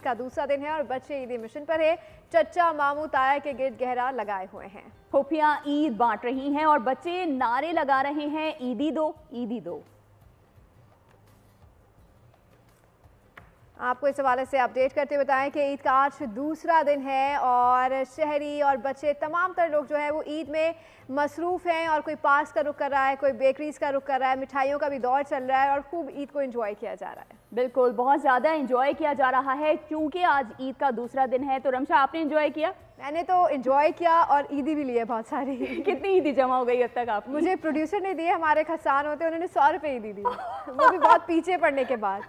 का दूसरा दिन है और बच्चे ईदी मिशन पर है। चच्चा मामू ताया के गिर्द गहरा लगाए हुए हैं। फूफियां ईद बांट रही हैं और बच्चे नारे लगा रहे हैं, ईदी दो, ईदी दो। आपको इस हवाले से अपडेट करते बताएं कि ईद का आज दूसरा दिन है और शहरी और बच्चे तमाम तर लोग जो है वो ईद में मसरूफ़ हैं और कोई पास का रुख कर रहा है, कोई बेकरीज का रुख कर रहा है, मिठाइयों का भी दौर चल रहा है और खूब ईद को एंजॉय किया जा रहा है। बिल्कुल, बहुत ज़्यादा एंजॉय किया जा रहा है क्योंकि आज ईद का दूसरा दिन है। तो रमशा, आपने एंजॉय किया? मैंने तो एंजॉय किया और ईदी भी लिए बहुत सारी। कितनी ईदी जमा हो गई अब तक आप? मुझे प्रोड्यूसर ने दिए, हमारे खसान होते, उन्होंने 100 रुपये ईदी दी, वो भी बहुत पीछे पड़ने के बाद।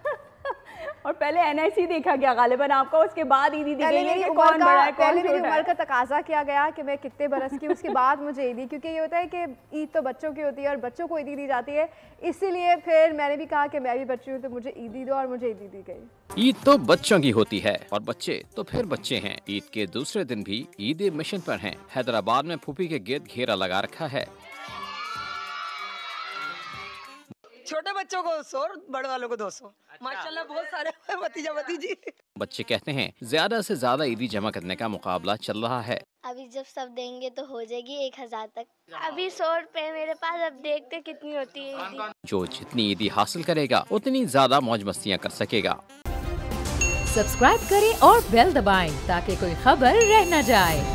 और पहले NIC देखा गया गालिबन आपका, उसके बाद ईदी दी गई है कि कौन बड़ा है, कौन मेरी उम्र का तकाजा किया गया कि मैं कितने बरस की, उसके बाद मुझे ईदी, क्योंकि ये होता है कि ईद तो बच्चों की होती है और बच्चों को ईदी दी जाती है, इसीलिए फिर मैंने भी कहा कि मैं भी बच्ची हूँ तो मुझे ईदी दो और मुझे ईदी दी गई। ईद तो बच्चों की होती है और बच्चे तो फिर बच्चे हैं। ईद के दूसरे दिन भी ईदी मिशन पर हैं। हैदराबाद में फूफी के गिर्द घेरा लगा रखा है। छोटे बच्चों को 100, बड़े वालों को 200। माशाल्लाह बहुत सारे भतीजा भतीजी। बच्चे कहते हैं ज्यादा से ज्यादा ईदी जमा करने का मुकाबला चल रहा है। अभी जब सब देंगे तो हो जाएगी 1000 तक। अभी 100 रुपए मेरे पास, अब देखते कितनी होती है ईदी। जो जितनी ईदी हासिल करेगा उतनी ज्यादा मौज मस्तियाँ कर सकेगा। सब्सक्राइब करें और बेल दबाएं ताकि कोई खबर रह न जाए।